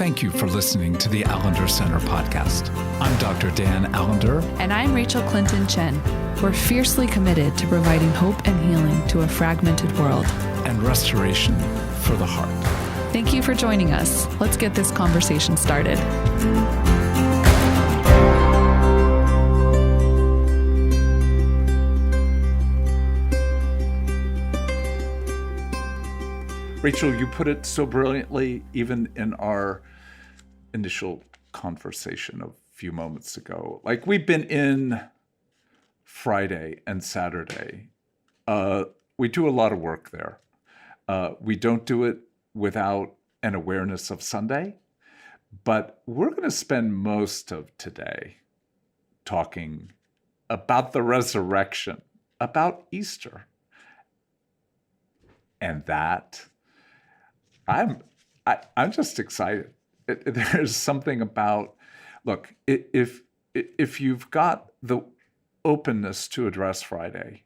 Thank you for listening to the Allender Center podcast. I'm Dr. Dan Allender. And I'm Rachael Clinton Chen. We're fiercely committed to providing hope and healing to a fragmented world. And restoration for the heart. Thank you for joining us. Let's get this conversation started. Rachael, you put it so brilliantly, even in our initial conversation a few moments ago. Like, we've been in Friday and Saturday. We do a lot of work there. We don't do it without an awareness of Sunday, but we're going to spend most of today talking about the resurrection, about Easter. And that, I'm just excited. There's something about, look, if you've got the openness to address Friday,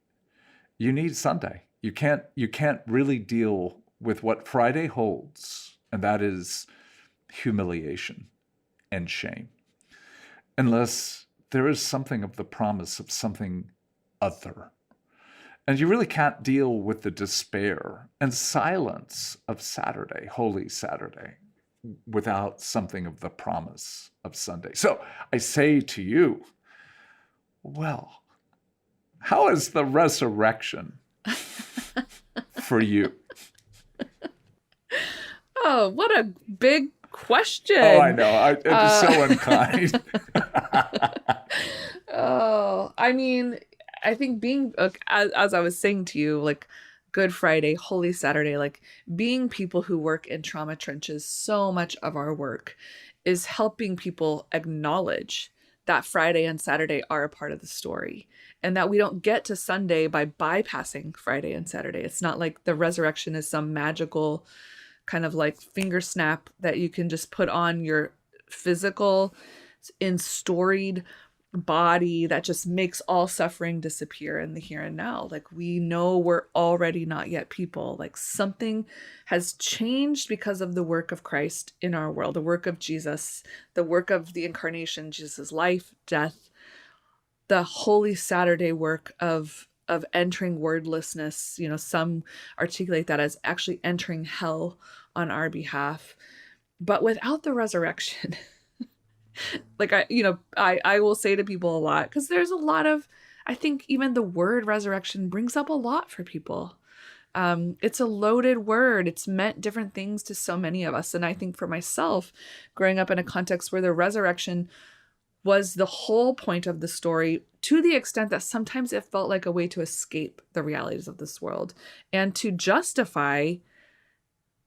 you need Sunday. You can't really deal with what Friday holds, and that is humiliation and shame, unless there is something of the promise of something other. And you really can't deal with the despair and silence of Saturday, Holy Saturday, without something of the promise of Sunday. So I say to you, well, how is the resurrection for you? Oh, what a big question. Oh, I know. It's so unkind. Oh, I mean, I think being, as I was saying to you, like Good Friday, Holy Saturday, like being people who work in trauma trenches, so much of our work is helping people acknowledge that Friday and Saturday are a part of the story, and that we don't get to Sunday by bypassing Friday and Saturday. It's not like the resurrection is some magical kind of like finger snap that you can just put on your physical in storied body that just makes all suffering disappear in the here and now. Like, we know we're already not yet people. Like, something has changed because of the work of Christ in our world, the work of Jesus, the work of the incarnation, Jesus' life, death, the Holy Saturday work of entering wordlessness. You know, some articulate that as actually entering hell on our behalf. But without the resurrection, like, I will say to people a lot, because there's a lot of, I think even the word resurrection brings up a lot for people. It's a loaded word. It's meant different things to so many of us. And I think for myself, growing up in a context where the resurrection was the whole point of the story, to the extent that sometimes it felt like a way to escape the realities of this world and to justify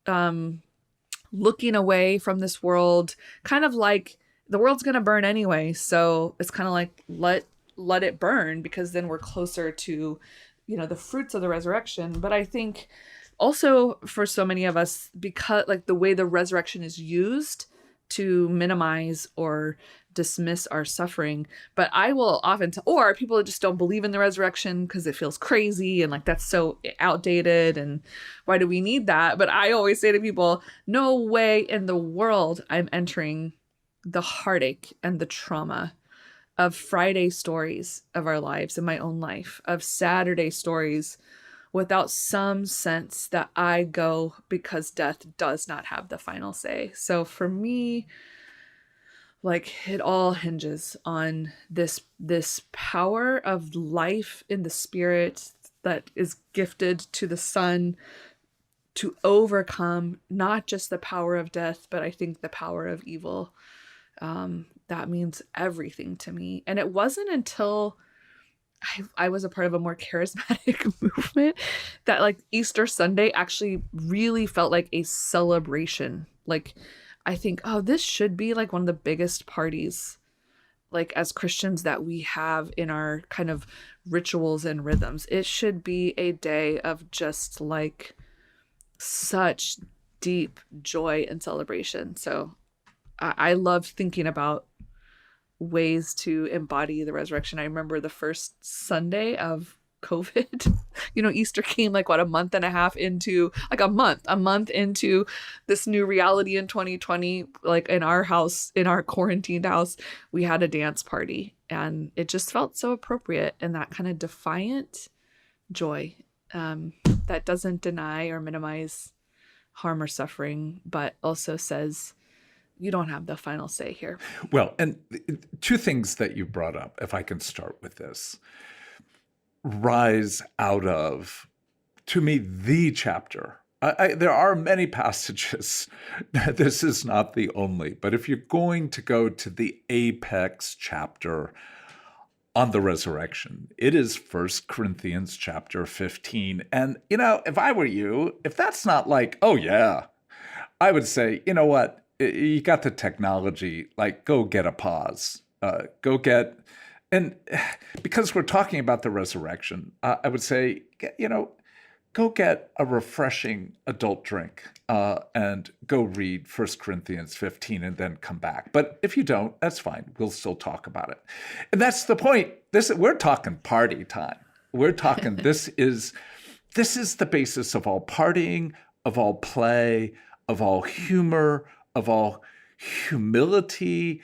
looking away from this world, kind of like the world's going to burn anyway. So it's kind of like, let it burn, because then we're closer to, the fruits of the resurrection. But I think also for so many of us, because like the way the resurrection is used to minimize or dismiss our suffering, but I will often or people just don't believe in the resurrection because it feels crazy and like that's so outdated and why do we need that? But I always say to people, no way in the world I'm entering the heartache and the trauma of Friday stories of our lives in my own life, of Saturday stories, without some sense that I go because death does not have the final say. So for me, like, it all hinges on this power of life in the spirit that is gifted to the Son to overcome not just the power of death, but I think the power of evil. That means everything to me. And it wasn't until I was a part of a more charismatic movement that like Easter Sunday actually really felt like a celebration. Like, I think, oh, this should be like one of the biggest parties, like as Christians, that we have in our kind of rituals and rhythms. It should be a day of just like such deep joy and celebration. So I love thinking about ways to embody the resurrection. I remember the first Sunday of COVID. Easter came like what, a month and a half into, like a month into this new reality in 2020. Like in our house, in our quarantined house, we had a dance party, and it just felt so appropriate, and that kind of defiant joy that doesn't deny or minimize harm or suffering, but also says, you don't have the final say here. Well, and two things that you brought up, if I can start with this, rise out of, to me, the chapter. There are many passages. This is not the only, but if you're going to go to the apex chapter on the resurrection, it is 1 Corinthians chapter 15. And, if I were you, if that's not like, oh yeah, I would say, you know what? You got the technology, like go get a pause, and because we're talking about the resurrection, I would say, go get a refreshing adult drink and go read 1 Corinthians 15 and then come back. But if you don't, that's fine. We'll still talk about it. And that's the point. We're talking party time. We're talking, this is the basis of all partying, of all play, of all humor, of all humility.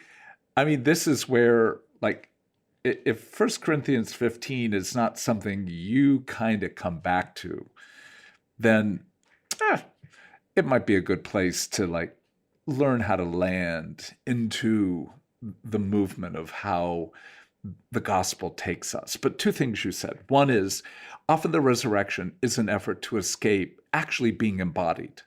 I mean, this is where, like, if 1 Corinthians 15 is not something you kind of come back to, then it might be a good place to, like, learn how to land into the movement of how the gospel takes us. But two things you said. One is, often the resurrection is an effort to escape actually being embodied.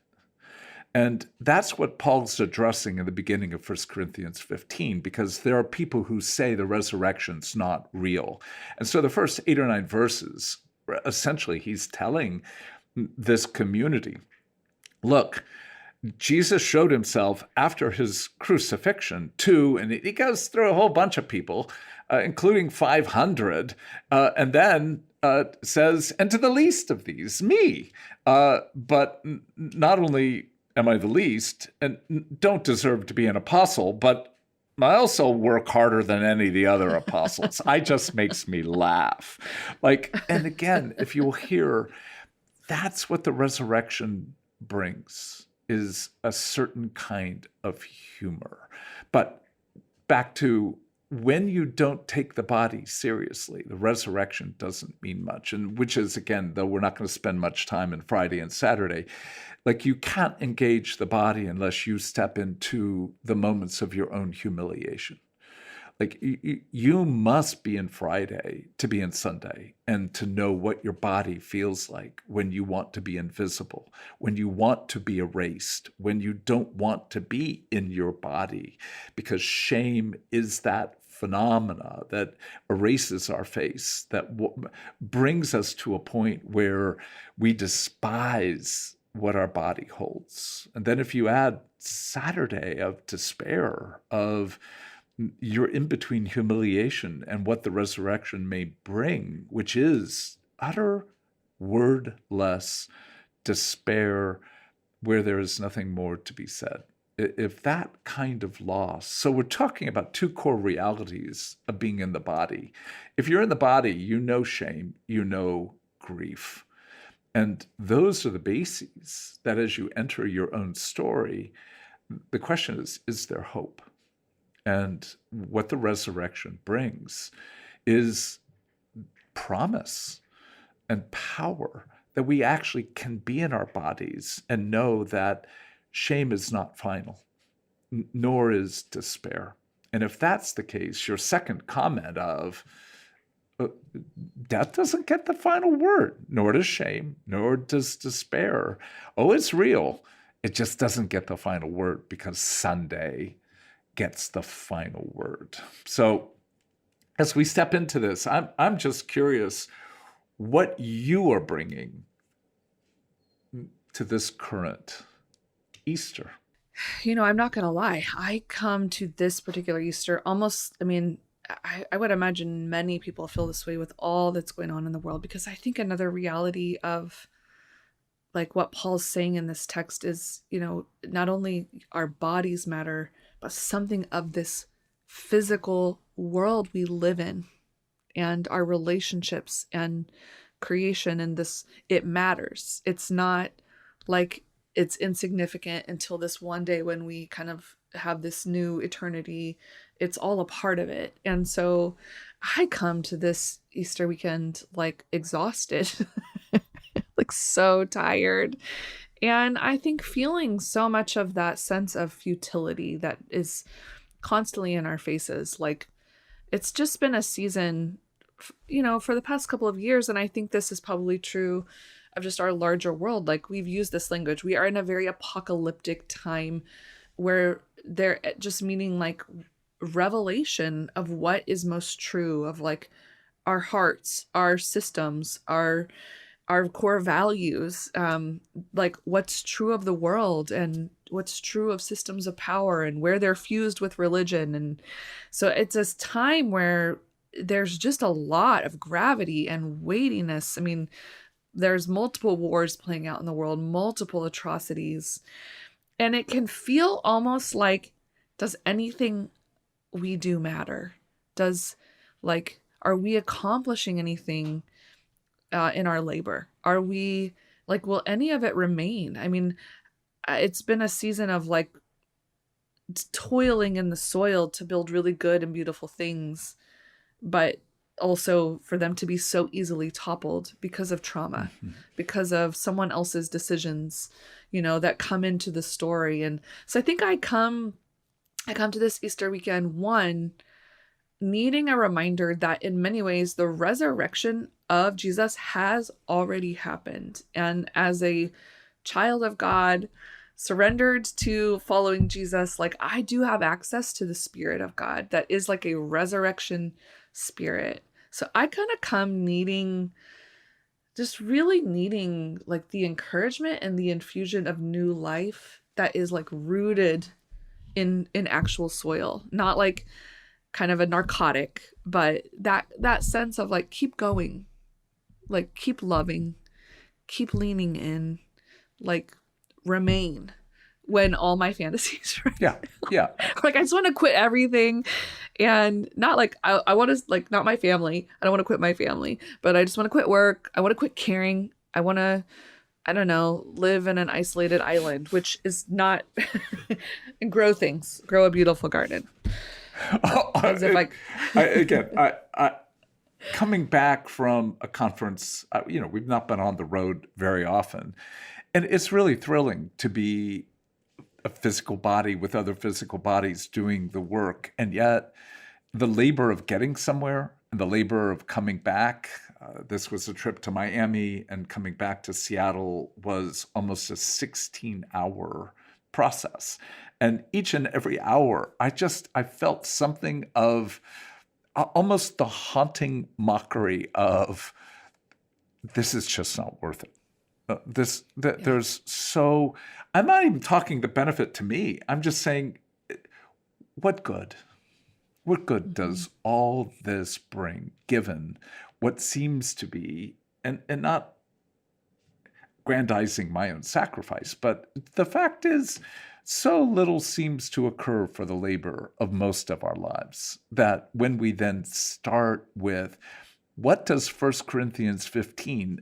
And that's what Paul's addressing in the beginning of 1 Corinthians 15, because there are people who say the resurrection's not real. And so the first 8 or 9 verses, essentially, he's telling this community, look, Jesus showed himself after his crucifixion to, and he goes through a whole bunch of people, including 500, and then says, and to the least of these, me. But not only am I the least and don't deserve to be an apostle, but I also work harder than any of the other apostles. I just makes me laugh. And again, if you'll hear, that's what the resurrection brings, is a certain kind of humor. But back to, when you don't take the body seriously, the resurrection doesn't mean much. And which is, again, though we're not going to spend much time on Friday and Saturday, like, you can't engage the body unless you step into the moments of your own humiliation. Like, you must be in Friday to be in Sunday, and to know what your body feels like when you want to be invisible, when you want to be erased, when you don't want to be in your body, because shame is that phenomena that erases our face, that brings us to a point where we despise what our body holds. And then if you add Saturday of despair, of you're in between humiliation and what the resurrection may bring, which is utter wordless despair where there is nothing more to be said. If that kind of loss, so we're talking about two core realities of being in the body. If you're in the body, you know shame, you know grief. And those are the bases that, as you enter your own story, the question is there hope? And what the resurrection brings is promise and power, that we actually can be in our bodies and know that shame is not final, nor is despair. And if that's the case, your second comment of death doesn't get the final word, nor does shame, nor does despair. Oh, it's real. It just doesn't get the final word, because Sunday gets the final word. So as we step into this, I'm just curious what you are bringing to this current Easter. I'm not going to lie. I come to this particular Easter almost, I would imagine many people feel this way with all that's going on in the world, because I think another reality of, like, what Paul's saying in this text is, not only our bodies matter, but something of this physical world we live in, and our relationships, and creation and this, it matters. It's not like it's insignificant until this one day when we kind of have this new eternity. It's all a part of it. And so I come to this Easter weekend like exhausted, like so tired. And I think feeling so much of that sense of futility that is constantly in our faces. Like, it's just been a season, for the past couple of years. And I think this is probably true of just our larger world. Like, we've used this language. We are in a very apocalyptic time where they're just meaning like revelation of what is most true of like our hearts, our systems, our core values, like what's true of the world and what's true of systems of power and where they're fused with religion. And so it's this time where there's just a lot of gravity and weightiness. I mean, there's multiple wars playing out in the world, multiple atrocities, and it can feel almost like, does anything we do matter? Are we accomplishing anything in our labor? Are we like, will any of it remain? I mean, it's been a season of like toiling in the soil to build really good and beautiful things, but also for them to be so easily toppled because of trauma, because of someone else's decisions, that come into the story. And so I think I come to this Easter weekend, one, needing a reminder that in many ways the resurrection of Jesus has already happened. And as a child of God, surrendered to following Jesus, like, I do have access to the Spirit of God that is like a resurrection spirit. So I kind of come really needing like the encouragement and the infusion of new life that is like rooted in actual soil, not like kind of a narcotic, but that sense of like, keep going, like keep loving, keep leaning in, like remain when all my fantasies are yeah like, I just want to quit everything. And not like I want to, like, not my family, I don't want to quit my family, but I just want to quit work. I want to quit caring. I want to, I don't know, live in an isolated island, which is not and grow things, grow a beautiful garden. As if I coming back from a conference, we've not been on the road very often, and it's really thrilling to be a physical body with other physical bodies doing the work. And yet the labor of getting somewhere and the labor of coming back, this was a trip to Miami, and coming back to Seattle was almost a 16-hour process. And each and every hour, I felt something of almost the haunting mockery of, this is just not worth it. There's so, I'm not even talking the benefit to me. I'm just saying, what good? What good does all this bring, given what seems to be, and not grandizing my own sacrifice, but the fact is, so little seems to occur for the labor of most of our lives, that when we then start with, what does 1 Corinthians 15,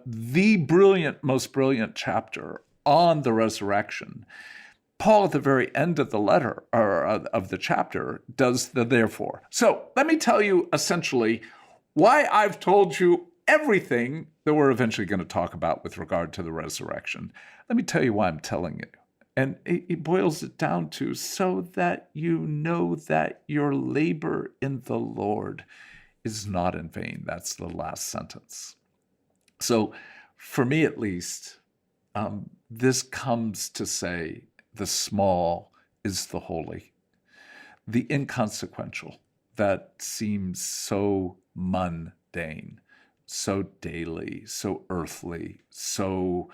the most brilliant chapter on the resurrection, Paul at the very end of the letter, or of the chapter, does the therefore. So let me tell you essentially why I've told you everything that we're eventually going to talk about with regard to the resurrection. Let me tell you why I'm telling you. And it boils it down to, so that you know that your labor in the Lord is not in vain. That's the last sentence. So for me, at least, this comes to say the small is the holy, the inconsequential that seems so mundane, so daily, so earthly, so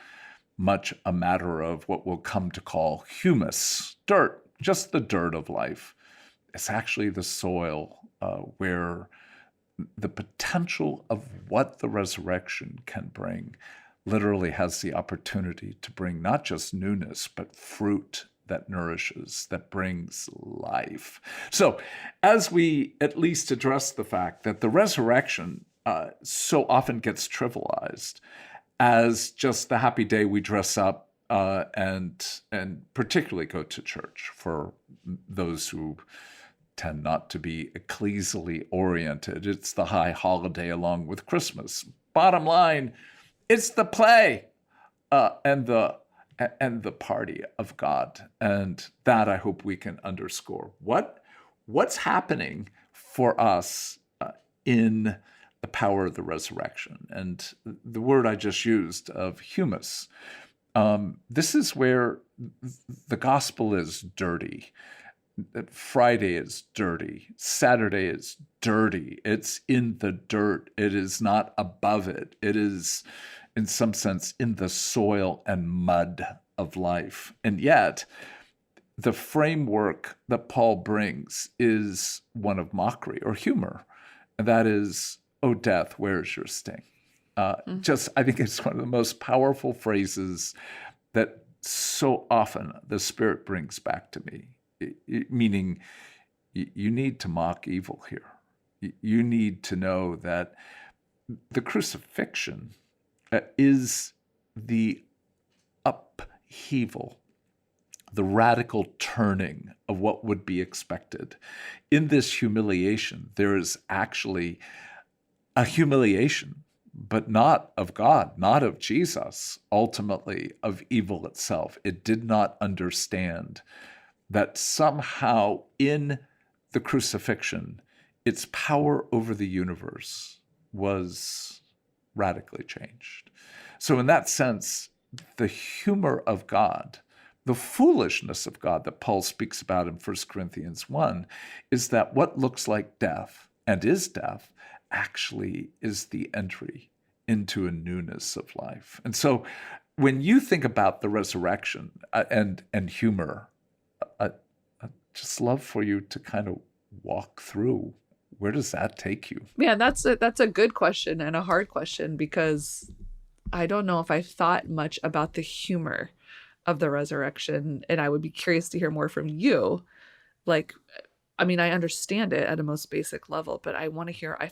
much a matter of what we'll come to call humus, dirt, just the dirt of life. It's actually the soil where the potential of what the resurrection can bring literally has the opportunity to bring not just newness, but fruit that nourishes, that brings life. So as we at least address the fact that the resurrection so often gets trivialized as just the happy day we dress up and particularly go to church for those who tend not to be ecclesially oriented. It's the high holiday along with Christmas. Bottom line, it's the play and the party of God, and that I hope we can underscore. What's happening for us in the power of the resurrection, and the word I just used of humus. This is where the gospel is dirty. Friday is dirty. Saturday is dirty. It's in the dirt. It is not above it. It is, in some sense, in the soil and mud of life. And yet, the framework that Paul brings is one of mockery or humor. And that is, "Oh, death, where is your sting?" I think it's one of the most powerful phrases that so often the Spirit brings back to me. Meaning, you need to mock evil here. You need to know that the crucifixion is the upheaval, the radical turning of what would be expected. In this humiliation, there is actually a humiliation, but not of God, not of Jesus, ultimately of evil itself. It did not understand that somehow in the crucifixion, its power over the universe was radically changed. So in that sense, the humor of God, the foolishness of God that Paul speaks about in 1 Corinthians 1, is that what looks like death and is death actually is the entry into a newness of life. And so when you think about the resurrection and humor, I just love for you to kind of walk through, where does that take you? Yeah, that's a good question and a hard question, because I don't know if I've thought much about the humor of the resurrection, and I would be curious to hear more from you. Like, I mean, I understand it at a most basic level, but I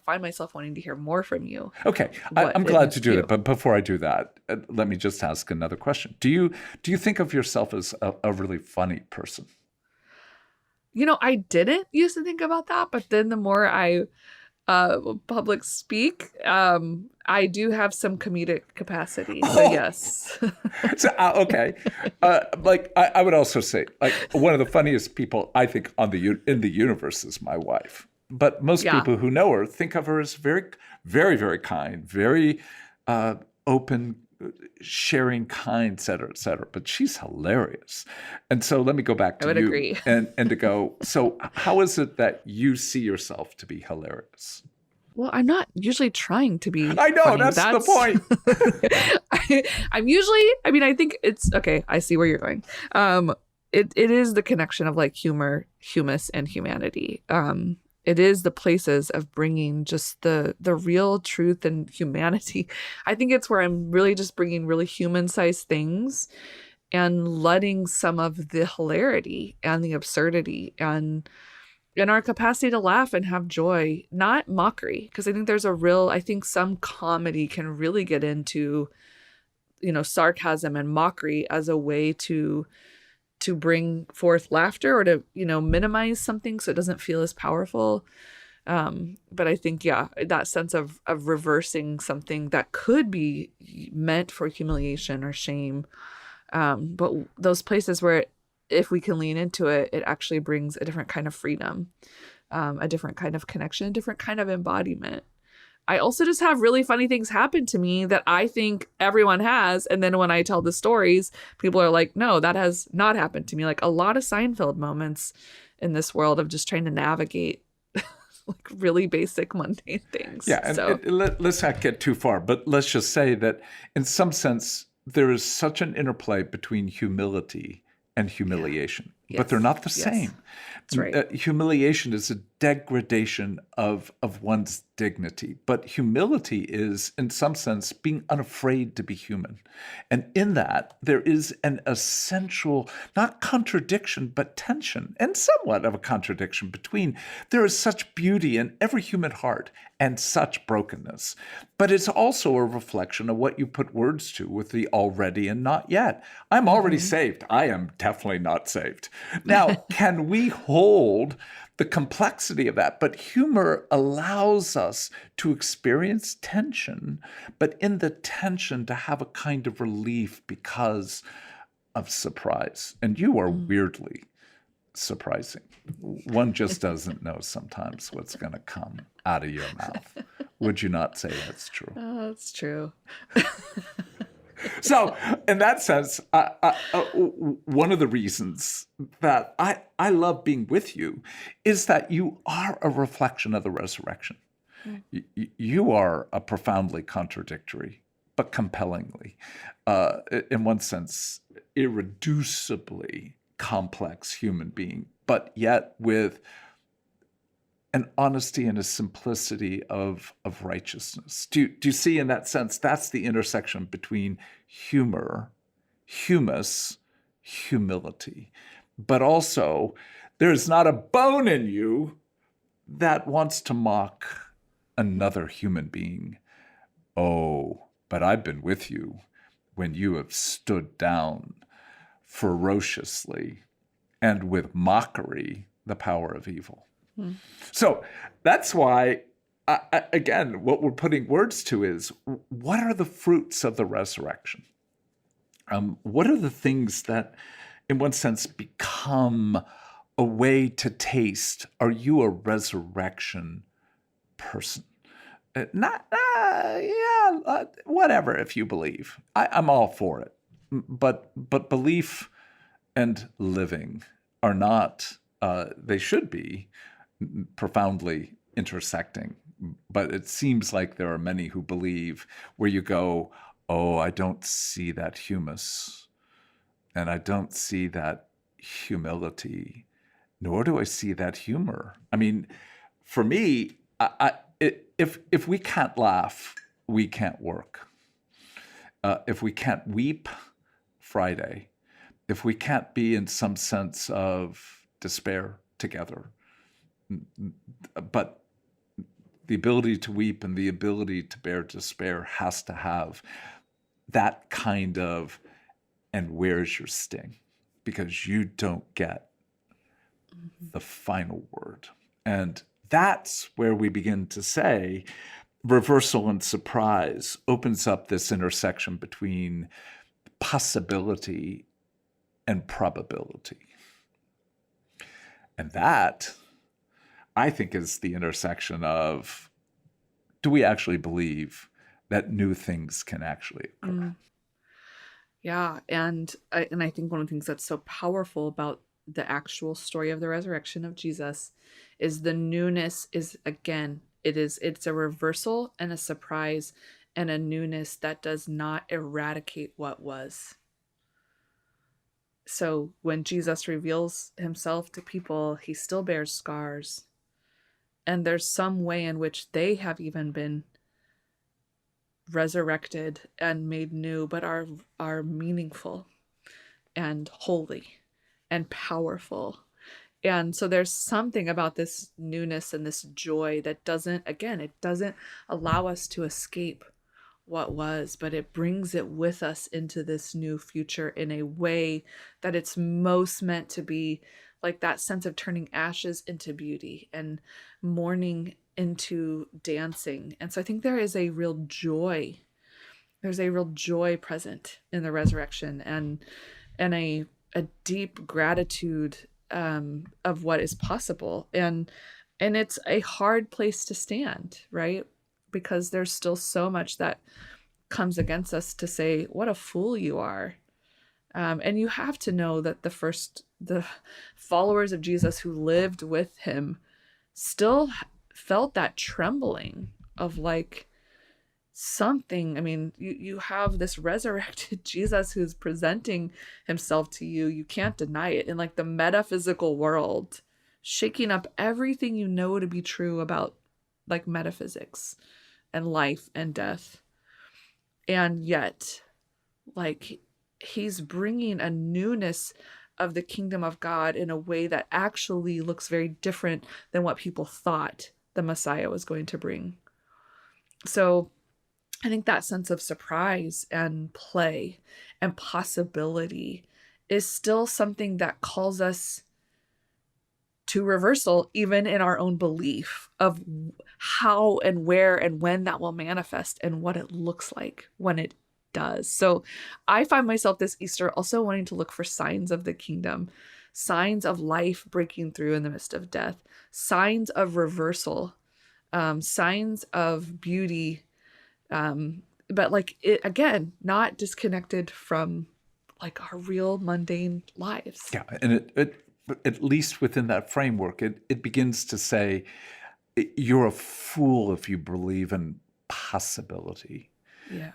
find myself wanting to hear more from you. Okay, I'm glad to do that. But before I do that, let me just ask another question. Do you think of yourself as a really funny person? I didn't used to think about that, but then the more I public speak, I do have some comedic capacity. So yes. So, okay. I would also say, like, one of the funniest people I think in the universe is my wife. But most people who know her think of her as very, very, very kind, very open, sharing, kind, et cetera, et cetera. But she's hilarious. And so let me go back to you. I would agree. And to go, so how is it that you see yourself to be hilarious? Well, I'm not usually trying to be I know, funny. That's the point. I think it's, okay, I see where you're going. It is the connection of like humor, humus, and humanity. It is the places of bringing just the real truth and humanity. I think it's where I'm really just bringing really human-sized things and letting some of the hilarity and the absurdity and our capacity to laugh and have joy, not mockery. Because I think some comedy can really get into, sarcasm and mockery as a way to bring forth laughter or to, minimize something so it doesn't feel as powerful. But I think, that sense of reversing something that could be meant for humiliation or shame. But those places where if we can lean into it, it actually brings a different kind of freedom, a different kind of connection, a different kind of embodiment. I also just have really funny things happen to me that I think everyone has. And then when I tell the stories, people are like, no, that has not happened to me. Like a lot of Seinfeld moments in this world of just trying to navigate like really basic mundane things. Yeah. And let's not get too far, but let's just say that in some sense, there is such an interplay between humility and humiliation. but they're Yes. not the Yes. same. That's right. Humiliation is a degradation of one's dignity, but humility is, in some sense, being unafraid to be human. And in that, there is an essential, not contradiction, but tension, and somewhat of a contradiction between there is such beauty in every human heart and such brokenness. But it's also a reflection of what you put words to with the already and not yet. I'm already saved. I am definitely not saved. Now, can we hold the complexity of that? But humor allows us to experience tension, but in the tension to have a kind of relief because of surprise. And you are weirdly surprising. One just doesn't know sometimes what's going to come out of your mouth. Would you not say that's true? Oh, that's true. So, in that sense, one of the reasons that I love being with you is that you are a reflection of the resurrection. You are a profoundly contradictory, but compellingly, in one sense, irreducibly complex human being, but yet with an honesty and a simplicity of righteousness. Do you see in that sense, that's the intersection between humor, humus, humility. But also, there's not a bone in you that wants to mock another human being. Oh, but I've been with you when you have stood down ferociously and with mockery the power of evil. So that's why, again, what we're putting words to is, what are the fruits of the resurrection? What are the things that, in one sense, become a way to taste? Are you a resurrection person? Whatever, if you believe. I'm all for it. But belief and living are not, they should be, profoundly intersecting. But it seems like there are many who believe where you go, oh, I don't see that humus, and I don't see that humility, nor do I see that humor. I mean, for me, if we can't laugh, we can't work. If we can't weep, Friday. If we can't be in some sense of despair together, but the ability to weep and the ability to bear despair has to have that kind of, and where's your sting? Because you don't get the final word. And that's where we begin to say reversal and surprise opens up this intersection between possibility and probability. And that, I think, is the intersection of, do we actually believe that new things can actually occur? Yeah, and I think one of the things that's so powerful about the actual story of the resurrection of Jesus is the newness is, again, it's a reversal and a surprise and a newness that does not eradicate what was. So when Jesus reveals himself to people, he still bears scars. And there's some way in which they have even been resurrected and made new, but are meaningful and holy and powerful. And so there's something about this newness and this joy that it doesn't allow us to escape what was, but it brings it with us into this new future in a way that it's most meant to be, like that sense of turning ashes into beauty and mourning into dancing. And so I think there is a real joy. There's a real joy present in the resurrection, and a deep gratitude of what is possible. And it's a hard place to stand, right? Because there's still so much that comes against us to say, what a fool you are. And you have to know that the followers of Jesus who lived with him still felt that trembling of like, something. I mean, you have this resurrected Jesus who's presenting himself to you. You can't deny it. In like the metaphysical world, shaking up everything you know to be true about like metaphysics and life and death. And yet, like, he's bringing a newness of the kingdom of God in a way that actually looks very different than what people thought the Messiah was going to bring. So I think that sense of surprise and play and possibility is still something that calls us to reversal, even in our own belief of how and where and when that will manifest and what it looks like when it does. So I find myself this Easter also wanting to look for signs of the kingdom, signs of life breaking through in the midst of death, signs of reversal, signs of beauty. But like it again, not disconnected from like our real mundane lives. Yeah, and it at least within that framework, it begins to say, you're a fool if you believe in possibility. Yeah.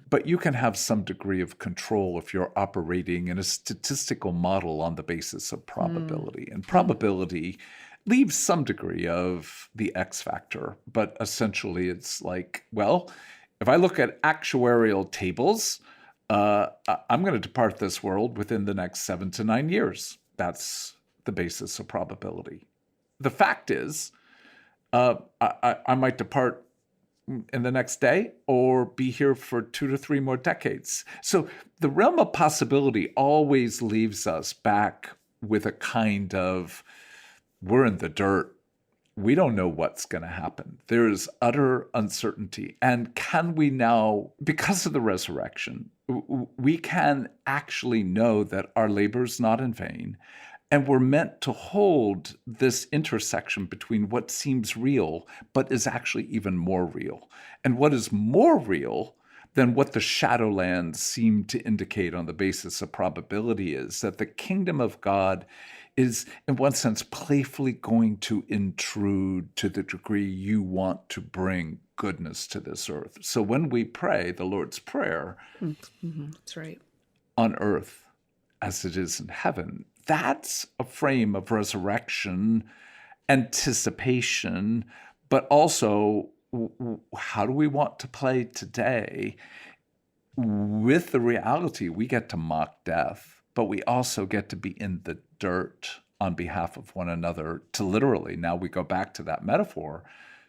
But you can have some degree of control if you're operating in a statistical model on the basis of probability. And probability leaves some degree of the X factor, but essentially it's like, well, if I look at actuarial tables, I'm going to depart this world within the next 7 to 9 years. That's the basis of probability. The fact is, I might depart in the next day or be here for 2 to 3 more decades. So the realm of possibility always leaves us back with a kind of, we're in the dirt. We don't know what's going to happen. There is utter uncertainty. And can we now, because of the resurrection, we can actually know that our labor is not in vain. And we're meant to hold this intersection between what seems real, but is actually even more real. And what is more real than what the Shadowlands seem to indicate on the basis of probability is that the kingdom of God is, in one sense, playfully going to intrude to the degree you want to bring goodness to this earth. So when we pray the Lord's Prayer, That's right, on earth as it is in heaven, that's a frame of resurrection, anticipation, but also how do we want to play today with the reality we get to mock death, but we also get to be in the dirt on behalf of one another, to literally, now we go back to that metaphor,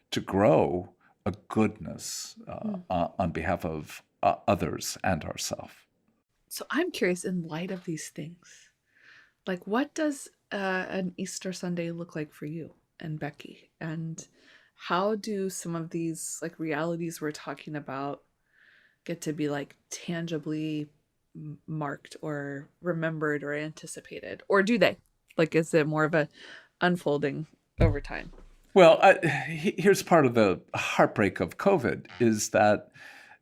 to grow a goodness on behalf of others and ourselves. So I'm curious, in light of these things, like what does an Easter Sunday look like for you and Becky? And how do some of these like realities we're talking about get to be like tangibly marked or remembered or anticipated? Or do they? Like, is it more of a unfolding over time? Well, here's part of the heartbreak of COVID is that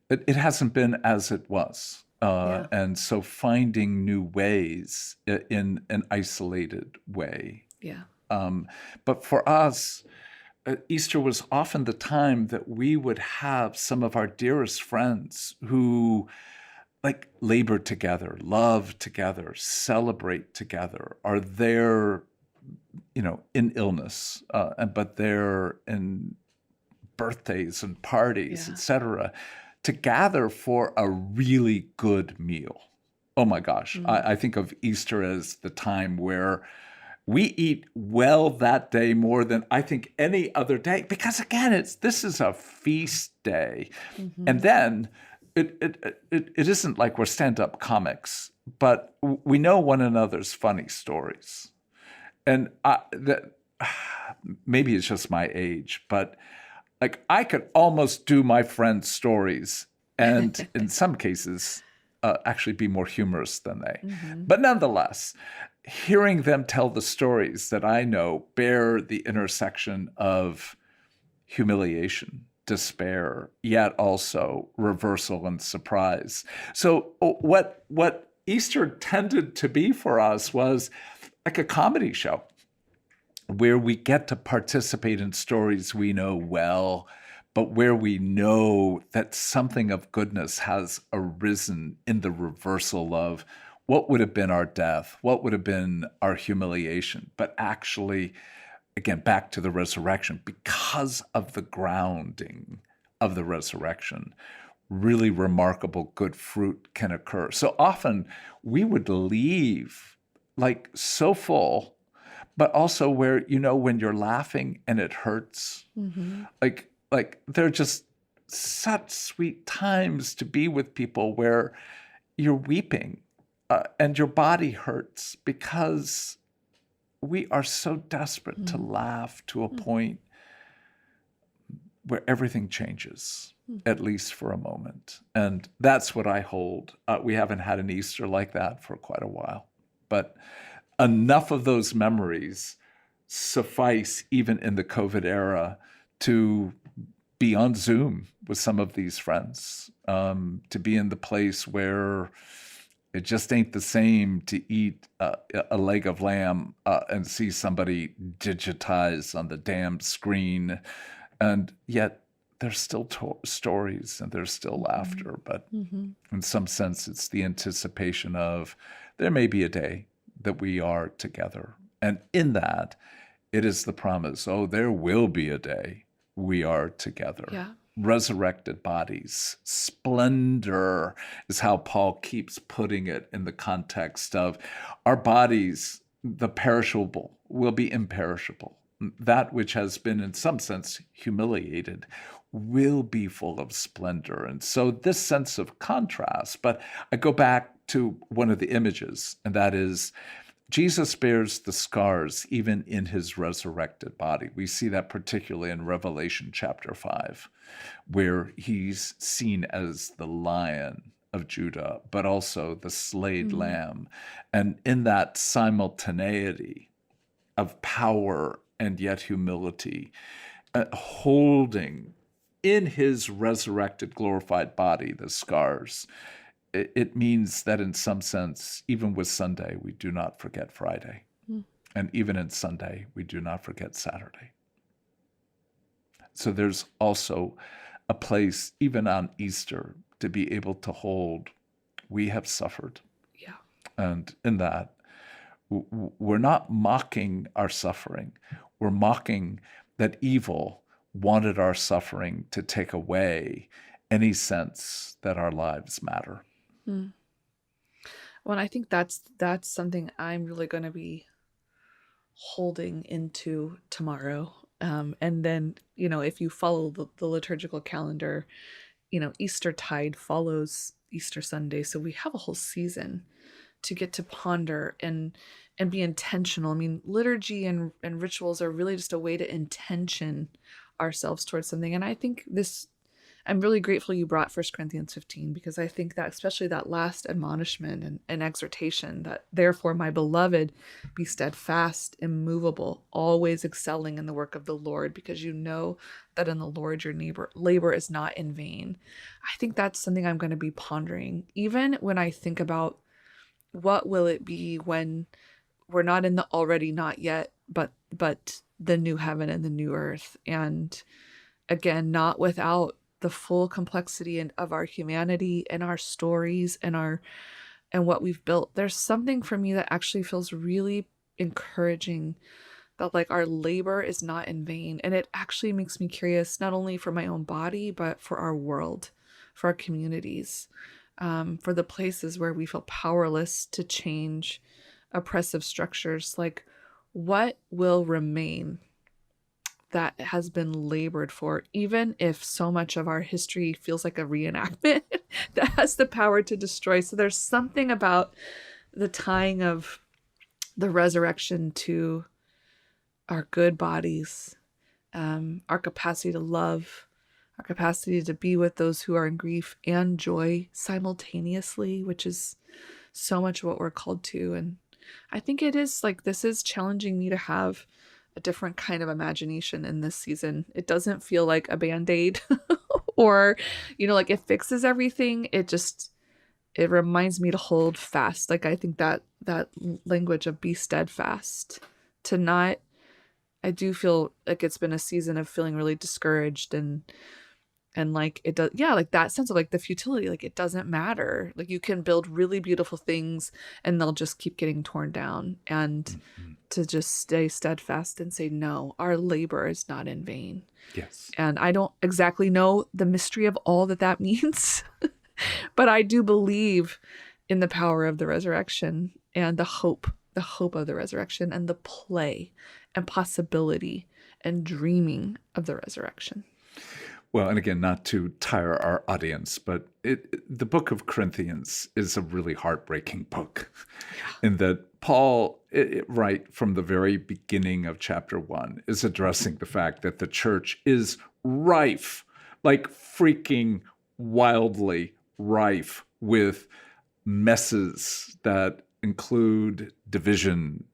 it hasn't been as it was. And so finding new ways in an isolated way. Yeah. But for us, Easter was often the time that we would have some of our dearest friends who like labor together, love together, celebrate together, are there, in illness, but they're in birthdays and parties, etc., to gather for a really good meal. Oh my gosh. I think of Easter as the time where we eat well that day more than I think any other day, because again, this is a feast day. And then it isn't like we're stand-up comics, but we know one another's funny stories. And maybe it's just my age, but like I could almost do my friends' stories and in some cases actually be more humorous than they. But nonetheless, hearing them tell the stories that I know bear the intersection of humiliation, despair, yet also reversal and surprise. So what Easter tended to be for us was like a comedy show where we get to participate in stories we know well, but where we know that something of goodness has arisen in the reversal of what would have been our death, what would have been our humiliation, but actually, again, back to the resurrection, because of the grounding of the resurrection, really remarkable good fruit can occur. So often we would leave like so full, but also where, when you're laughing and it hurts, like they're just such sweet times to be with people where you're weeping and your body hurts because we are so desperate to laugh to a point where everything changes, at least for a moment. And that's what I hold. We haven't had an Easter like that for quite a while, but enough of those memories suffice, even in the COVID era, to be on Zoom with some of these friends, to be in the place where it just ain't the same to eat a leg of lamb and see somebody digitize on the damn screen. And yet there's still stories and there's still laughter. But in some sense, it's the anticipation of there may be a day that we are together. And in that, it is the promise, there will be a day we are together. Yeah. Resurrected bodies. Splendor is how Paul keeps putting it in the context of our bodies, the perishable, will be imperishable. That which has been, in some sense, humiliated will be full of splendor. And so this sense of contrast, but I go back to one of the images, and that is Jesus bears the scars even in his resurrected body. We see that particularly in Revelation chapter 5, where he's seen as the Lion of Judah, but also the slayed lamb. And in that simultaneity of power and yet humility, holding in his resurrected, glorified body the scars, it means that in some sense, even with Sunday, we do not forget Friday. And even in Sunday, we do not forget Saturday. So there's also a place, even on Easter, to be able to hold, we have suffered. Yeah. And in that, we're not mocking our suffering. We're mocking that evil wanted our suffering to take away any sense that our lives matter. Well, I think that's something I'm really going to be holding into tomorrow. And then, if you follow the liturgical calendar, Eastertide follows Easter Sunday. So we have a whole season to get to ponder and be intentional. I mean, liturgy and rituals are really just a way to intention ourselves towards something. And I think I'm really grateful you brought 1 Corinthians 15, because I think that especially that last admonishment and exhortation, that therefore, my beloved, be steadfast, immovable, always excelling in the work of the Lord, because you know that in the Lord your labor is not in vain. I think that's something I'm going to be pondering, even when I think about what will it be when we're not in the already not yet, but the new heaven and the new earth. And again, not without the full complexity of our humanity and our stories and what we've built. There's something for me that actually feels really encouraging, that like our labor is not in vain. And it actually makes me curious, not only for my own body, but for our world, for our communities, for the places where we feel powerless to change oppressive structures. Like, what will remain that has been labored for, even if so much of our history feels like a reenactment that has the power to destroy. So there's something about the tying of the resurrection to our good bodies, our capacity to love, our capacity to be with those who are in grief and joy simultaneously, which is so much what we're called to. And I think it is like, this is challenging me to have a different kind of imagination in this season. It doesn't feel like a band-aid or, like it fixes everything. It reminds me to hold fast. Like, I think that language of be steadfast, to not I do feel like it's been a season of feeling really discouraged and like it does, yeah, like that sense of like the futility, like it doesn't matter, like you can build really beautiful things and they'll just keep getting torn down, and Mhm. to just stay steadfast and say no, our labor is not in vain. Yes. And I don't exactly know the mystery of all that that means, but I do believe in the power of the resurrection and the hope of the resurrection and the play and possibility and dreaming of the resurrection. Well, and again, not to tire our audience, but the book of Corinthians is a really heartbreaking book in that Paul, right from the very beginning of chapter 1, is addressing the fact that the church is rife, like freaking wildly rife with messes that include division.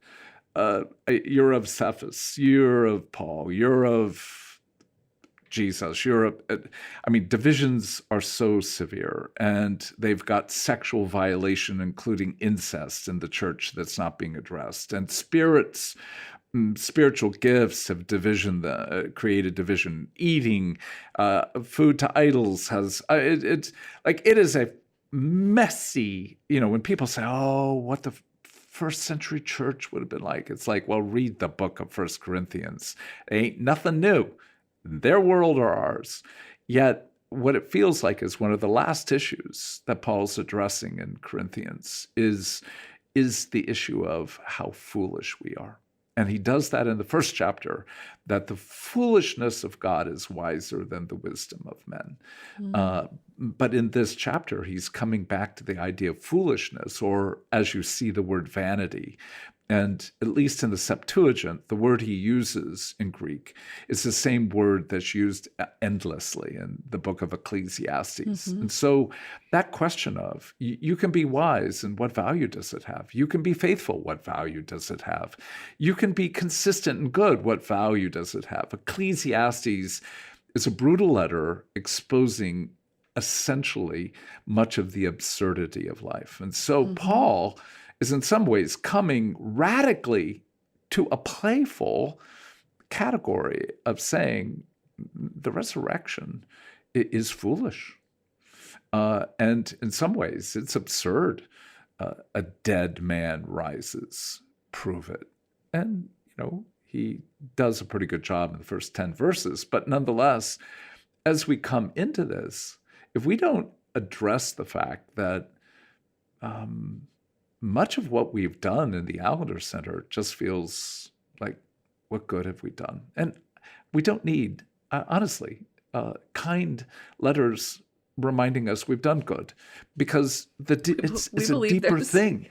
You're of Cephas, you're of Paul, you're of Jesus, I mean, divisions are so severe, and they've got sexual violation, including incest in the church that's not being addressed. And spiritual gifts have created division. Eating food to idols has, it's like, it is a messy, when people say, oh, what the first century church would have been like. It's like, well, read the book of First Corinthians. Ain't nothing new. Their world or ours. Yet what it feels like is one of the last issues that Paul's addressing in Corinthians is the issue of how foolish we are. And he does that in the first chapter, that the foolishness of God is wiser than the wisdom of men. But in this chapter, he's coming back to the idea of foolishness, or as you see the word vanity. And at least in the Septuagint, the word he uses in Greek is the same word that's used endlessly in the book of Ecclesiastes. And so that question of, you can be wise, and what value does it have? You can be faithful, what value does it have? You can be consistent and good, what value does it have? Ecclesiastes is a brutal letter exposing essentially much of the absurdity of life. And so Paul is in some ways coming radically to a playful category of saying the resurrection is foolish. And in some ways, it's absurd. A dead man rises, prove it. And, he does a pretty good job in the first 10 verses. But nonetheless, as we come into this, if we don't address the fact that much of what we've done in the Allender Center just feels like, what good have we done? And we don't need, honestly, kind letters reminding us we've done good, because it's a deeper thing.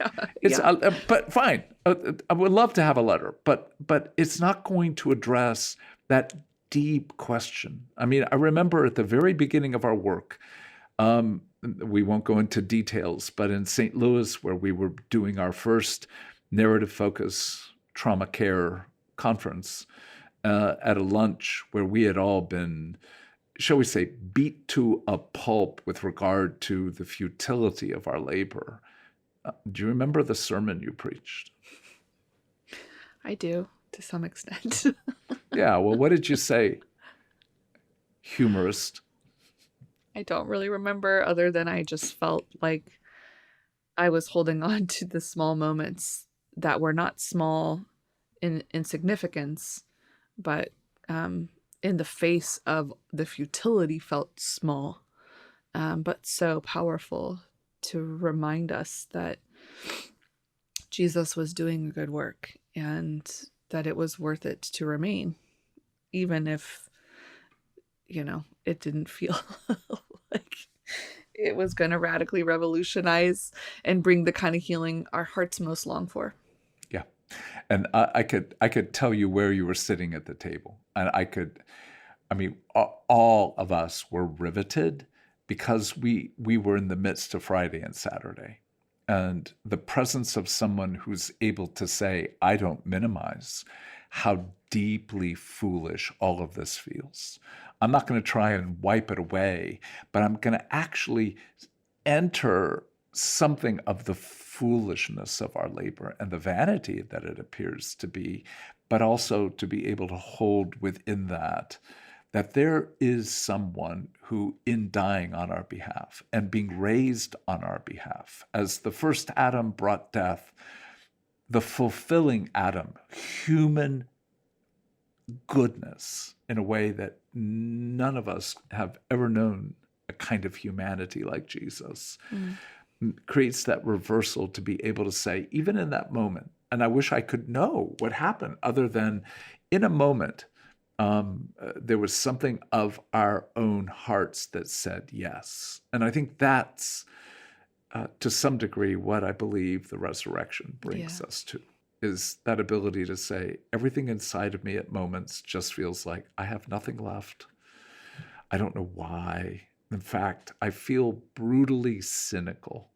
But fine, I would love to have a letter, but it's not going to address that deep question. I mean, I remember at the very beginning of our work, we won't go into details, but in St. Louis, where we were doing our first narrative focus trauma care conference, at a lunch where we had all been, shall we say, beat to a pulp with regard to the futility of our labor. Do you remember the sermon you preached? I do, to some extent. Yeah, well, what did you say? Humorist. I don't really remember, other than I just felt like I was holding on to the small moments that were not small in significance, but in the face of the futility felt small, but so powerful to remind us that Jesus was doing a good work and that it was worth it to remain, even if, it didn't feel like it was going to radically revolutionize and bring the kind of healing our hearts most long for. Yeah. And I could tell you where you were sitting at the table. And all of us were riveted because we were in the midst of Friday and Saturday. And the presence of someone who's able to say, I don't minimize how deeply foolish all of this feels. I'm not going to try and wipe it away, but I'm going to actually enter something of the foolishness of our labor and the vanity that it appears to be, but also to be able to hold within that there is someone who, in dying on our behalf and being raised on our behalf, as the first Adam brought death, the fulfilling Adam, human goodness in a way that none of us have ever known a kind of humanity like Jesus, creates that reversal to be able to say, even in that moment, and I wish I could know what happened other than in a moment, there was something of our own hearts that said yes. And I think that's, to some degree, what I believe the resurrection brings us to, is that ability to say, everything inside of me at moments just feels like I have nothing left. I don't know why. In fact, I feel brutally cynical.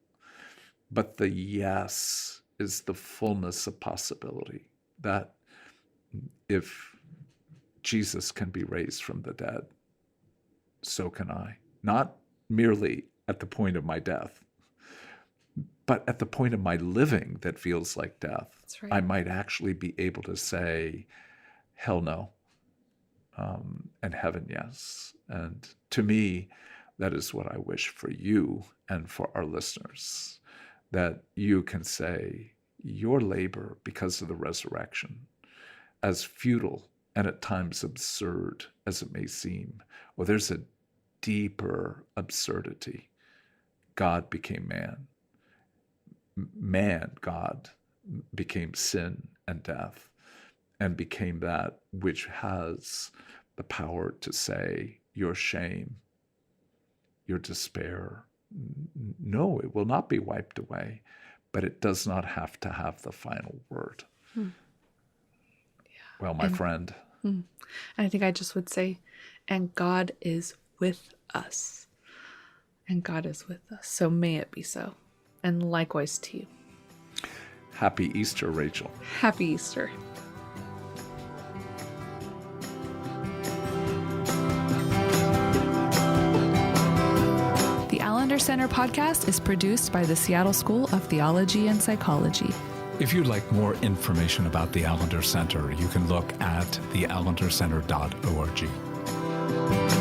But the yes is the fullness of possibility, that if Jesus can be raised from the dead, so can I. Not merely at the point of my death, but at the point of my living that feels like death. That's right. I might actually be able to say, hell no, and heaven yes. And to me, that is what I wish for you and for our listeners, that you can say your labor because of the resurrection, as futile and at times absurd as it may seem, well, there's a deeper absurdity. God became man. Man, God, became sin and death, and became that which has the power to say your shame, your despair, no, it will not be wiped away, but it does not have to have the final word. Well, my friend. And I think I just would say, and God is with us. And God is with us. So may it be so. And likewise to you. Happy Easter, Rachel. Happy Easter. The Allender Center podcast is produced by the Seattle School of Theology and Psychology. If you'd like more information about the Allender Center, you can look at theallendercenter.org.